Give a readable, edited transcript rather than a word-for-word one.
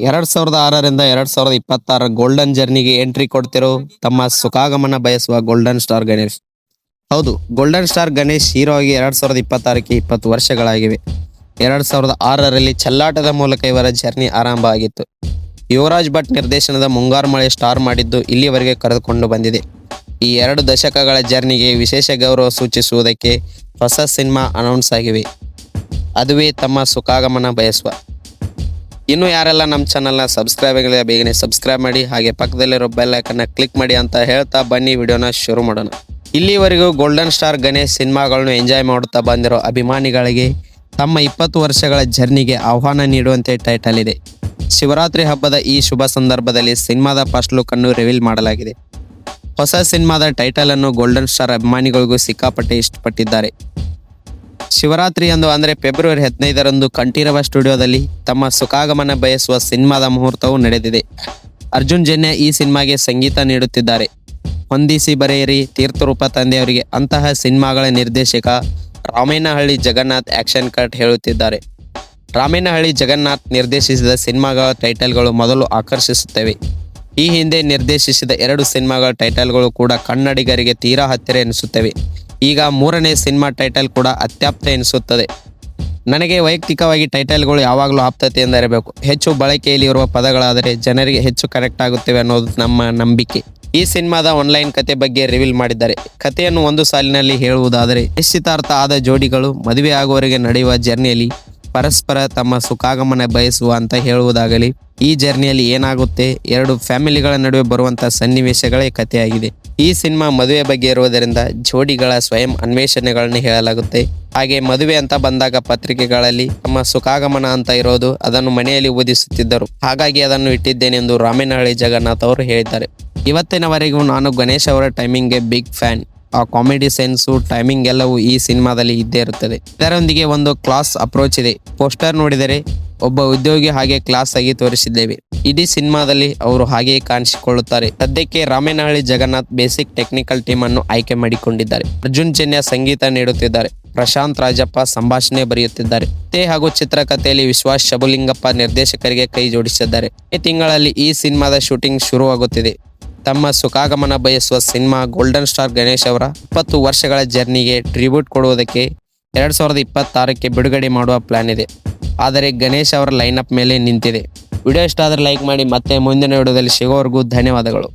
2006ರಿಂದ 2026 golden ಜರ್ನಿಗೆ entry ಕೊಡ್ತಿರೋ ತಮ್ಮ ಸುಖಾಗಮನ ಬಯಸುವ ಗೋಲ್ಡನ್ ಸ್ಟಾರ್ ಗಣೇಶ್. ಹೌದು, ಗೋಲ್ಡನ್ ಸ್ಟಾರ್ ಗಣೇಶ್ ಹೀರೋ ಆಗಿ 2026ಕ್ಕೆ 20 ವರ್ಷಗಳಾಗಿವೆ. 2006ರಲ್ಲಿ ಚೆಲ್ಲಾಟದ ಮೂಲಕ ಇವರ ಜರ್ನಿ ಆರಂಭ ಆಗಿತ್ತು. ಯುವರಾಜ್ ಭಟ್ ನಿರ್ದೇಶನದ ಮುಂಗಾರು ಮಳೆ ಸ್ಟಾರ್ ಮಾಡಿದ್ದು ಇಲ್ಲಿವರೆಗೆ ಕರೆದುಕೊಂಡು ಬಂದಿದೆ. ಈ 2 ದಶಕಗಳ ಜರ್ನಿಗೆ ವಿಶೇಷ ಗೌರವ ಸೂಚಿಸುವುದಕ್ಕೆ ಹೊಸ ಸಿನಿಮಾ ಅನೌನ್ಸ್ ಆಗಿವೆ. ಅದುವೇ ತಮ್ಮ ಸುಖಾಗಮನ ಬಯಸುವ. ಇನ್ನು ಯಾರೆಲ್ಲ ನಮ್ಮ ಚಾನಲ್ನ ಸಬ್ಸ್ಕ್ರೈಬ್ ಆಗಿಲ್ಲ ಬೇಗನೆ ಸಬ್ಸ್ಕ್ರೈಬ್ ಮಾಡಿ, ಹಾಗೆ ಪಕ್ಕದಲ್ಲಿರೋ ಬೆಲ್ ಐಕನ್ನ ಕ್ಲಿಕ್ ಮಾಡಿ ಅಂತ ಹೇಳ್ತಾ ಬನ್ನಿ ವಿಡಿಯೋನ ಶುರು ಮಾಡೋಣ. ಇಲ್ಲಿವರೆಗೂ ಗೋಲ್ಡನ್ ಸ್ಟಾರ್ ಗಣೇಶ್ ಸಿನಿಮಾಗಳನ್ನು ಎಂಜಾಯ್ ಮಾಡುತ್ತಾ ಬಂದಿರೋ ಅಭಿಮಾನಿಗಳಿಗೆ ತಮ್ಮ 20 ವರ್ಷಗಳ ಜರ್ನಿಗೆ ಆಹ್ವಾನ ನೀಡುವಂತೆ ಟೈಟಲ್ ಇದೆ. ಶಿವರಾತ್ರಿ ಹಬ್ಬದ ಈ ಶುಭ ಸಂದರ್ಭದಲ್ಲಿ ಸಿನಿಮಾದ ಫಸ್ಟ್ ಲುಕ್ ಅನ್ನು ರಿವೀಲ್ ಮಾಡಲಾಗಿದೆ. ಹೊಸ ಸಿನಿಮಾದ ಟೈಟಲ್ ಅನ್ನು ಗೋಲ್ಡನ್ ಸ್ಟಾರ್ ಅಭಿಮಾನಿಗಳಿಗೂ ಸಿಕ್ಕಾಪಟ್ಟೆ ಇಷ್ಟಪಟ್ಟಿದ್ದಾರೆ. ಶಿವರಾತ್ರಿಯಂದು ಅಂದರೆ ಫೆಬ್ರವರಿ 15ರಂದು ಕಂಠೀರವ ಸ್ಟುಡಿಯೋದಲ್ಲಿ ತಮ್ಮ ಸುಖಾಗಮನ ಬಯಸುವ ಸಿನಿಮಾದ ಮುಹೂರ್ತವು ನಡೆದಿದೆ. ಅರ್ಜುನ್ ಜನ್ಯ ಈ ಸಿನಿಮಾಗೆ ಸಂಗೀತ ನೀಡುತ್ತಿದ್ದಾರೆ. ಹೊಂದಿಸಿ ಬರೆಯಿರಿ ತೀರ್ಥರೂಪ ತಂದೆಯವರಿಗೆ ಅಂತಹ ಸಿನಿಮಾಗಳ ನಿರ್ದೇಶಕ ರಾಮೇನಹಳ್ಳಿ ಜಗನ್ನಾಥ್ ಆಕ್ಷನ್ ಕಟ್ ಹೇಳುತ್ತಿದ್ದಾರೆ. ರಾಮೇನಹಳ್ಳಿ ಜಗನ್ನಾಥ್ ನಿರ್ದೇಶಿಸಿದ ಸಿನಿಮಾಗಳ ಟೈಟಲ್ಗಳು ಮೊದಲು ಆಕರ್ಷಿಸುತ್ತವೆ. ಈ ಹಿಂದೆ ನಿರ್ದೇಶಿಸಿದ 2 ಸಿನಿಮಾಗಳ ಟೈಟಲ್ಗಳು ಕೂಡ ಕನ್ನಡಿಗರಿಗೆ ತೀರಾ ಹತ್ತಿರ ಎನಿಸುತ್ತವೆ. ಈಗ 3ನೇ ಸಿನಿಮಾ ಟೈಟಲ್ ಕೂಡ ಅತ್ಯಾಪ್ತ ಎನಿಸುತ್ತದೆ. ನನಗೆ ವೈಯಕ್ತಿಕವಾಗಿ ಟೈಟಲ್ಗಳು ಯಾವಾಗಲೂ ಆಪ್ತತೆಯಿಂದ ಇರಬೇಕು. ಹೆಚ್ಚು ಬಳಕೆಯಲ್ಲಿ ಇರುವ ಪದಗಳಾದರೆ ಜನರಿಗೆ ಹೆಚ್ಚು ಕನೆಕ್ಟ್ ಆಗುತ್ತವೆ ಅನ್ನೋದು ನಮ್ಮ ನಂಬಿಕೆ. ಈ ಸಿನಿಮಾದ ಆನ್ಲೈನ್ ಕತೆ ಬಗ್ಗೆ ರಿವೀಲ್ ಮಾಡಿದ್ದಾರೆ. ಕಥೆಯನ್ನು ಒಂದು ಸಾಲಿನಲ್ಲಿ ಹೇಳುವುದಾದರೆ, ನಿಶ್ಚಿತಾರ್ಥ ಆದ ಜೋಡಿಗಳು ಮದುವೆ ಆಗುವವರೆಗೆ ನಡೆಯುವ ಜರ್ನಿಯಲ್ಲಿ ಪರಸ್ಪರ ತಮ್ಮ ಸುಖಾಗಮನ ಬಯಸುವ ಅಂತ ಹೇಳುವುದಾಗಲಿ, ಈ ಜರ್ನಿಯಲ್ಲಿ ಏನಾಗುತ್ತೆ, 2 ಫ್ಯಾಮಿಲಿಗಳ ನಡುವೆ ಬರುವಂತಹ ಸನ್ನಿವೇಶಗಳೇ ಕಥೆಯಾಗಿದೆ. ಈ ಸಿನಿಮಾ ಮದುವೆ ಬಗ್ಗೆ ಇರುವುದರಿಂದ ಜೋಡಿಗಳ ಸ್ವಯಂ ಅನ್ವೇಷಣೆಗಳನ್ನು ಹೇಳಲಾಗುತ್ತೆ. ಹಾಗೆ ಮದುವೆ ಅಂತ ಬಂದಾಗ ಪತ್ರಿಕೆಗಳಲ್ಲಿ ತಮ್ಮ ಸುಖಾಗಮನ ಅಂತ ಇರೋದು ಅದನ್ನು ಮನೆಯಲ್ಲಿ ಓದಿಸುತ್ತಿದ್ದರು, ಹಾಗಾಗಿ ಅದನ್ನು ಇಟ್ಟಿದ್ದೇನೆ ಎಂದು ರಾಮೇನಹಳ್ಳಿ ಜಗನ್ನಾಥ್ ಅವರು ಹೇಳಿದ್ದಾರೆ. ಇವತ್ತಿನವರೆಗೂ ನಾನು ಗಣೇಶ್ ಅವರ ಟೈಮಿಂಗ್ಗೆ ಬಿಗ್ ಫ್ಯಾನ್. ಆ ಕಾಮಿಡಿ ಸೆನ್ಸು, ಟೈಮಿಂಗ್ ಎಲ್ಲವೂ ಈ ಸಿನಿಮಾದಲ್ಲಿ ಇದ್ದೇ ಇರುತ್ತದೆ. ಇದರೊಂದಿಗೆ ಒಂದು ಕ್ಲಾಸ್ ಅಪ್ರೋಚ್ ಇದೆ. ಪೋಸ್ಟರ್ ನೋಡಿದರೆ ಒಬ್ಬ ಉದ್ಯೋಗಿ ಹಾಗೆ ಕ್ಲಾಸ್ ಆಗಿ ತೋರಿಸಿದ್ದೇವೆ. ಇಡೀ ಸಿನಿಮಾದಲ್ಲಿ ಅವರು ಹಾಗೆಯೇ ಕಾಣಿಸಿಕೊಳ್ಳುತ್ತಾರೆ. ಸದ್ಯಕ್ಕೆ Ramenahalli Jagannath basic technical team ಅನ್ನು ಆಯ್ಕೆ ಮಾಡಿಕೊಂಡಿದ್ದಾರೆ. ಅರ್ಜುನ್ ಜನ್ಯ ಸಂಗೀತ ನೀಡುತ್ತಿದ್ದಾರೆ. ಪ್ರಶಾಂತ್ ರಾಜಪ್ಪ ಸಂಭಾಷಣೆ ಬರೆಯುತ್ತಿದ್ದಾರೆ. ಕಥೆ ಹಾಗೂ ಚಿತ್ರಕಥೆಯಲ್ಲಿ ವಿಶ್ವಾಸ್ ಶಬುಲಿಂಗಪ್ಪ ನಿರ್ದೇಶಕರಿಗೆ ಕೈ ಜೋಡಿಸಿದ್ದಾರೆ. ಈ ತಿಂಗಳಲ್ಲಿ ಈ ಸಿನಿಮಾದ ಶೂಟಿಂಗ್ ಶುರುವಾಗುತ್ತಿದೆ. ತಮ್ಮ ಸುಖಾಗಮನ ಬಯಸುವ ಸಿನಿಮಾ ಗೋಲ್ಡನ್ ಸ್ಟಾರ್ ಗಣೇಶ್ ಅವರ 20 ವರ್ಷಗಳ ಜರ್ನಿಗೆ ಟ್ರಿಬ್ಯೂಟ್ ಕೊಡುವುದಕ್ಕೆ 2026ಕ್ಕೆ ಬಿಡುಗಡೆ ಮಾಡುವ ಪ್ಲಾನ್ ಇದೆ. ಆದರೆ ಗಣೇಶ್ ಅವರ ಲೈನಪ್ ಮೇಲೆ ನಿಂತಿದೆ. ವಿಡಿಯೋ ಇಷ್ಟ ಆದರೆ ಲೈಕ್ ಮಾಡಿ. ಮತ್ತೆ ಮುಂದಿನ ವಿಡಿಯೋದಲ್ಲಿ ಸಿಗೋವರೆಗೂ ಧನ್ಯವಾದಗಳು.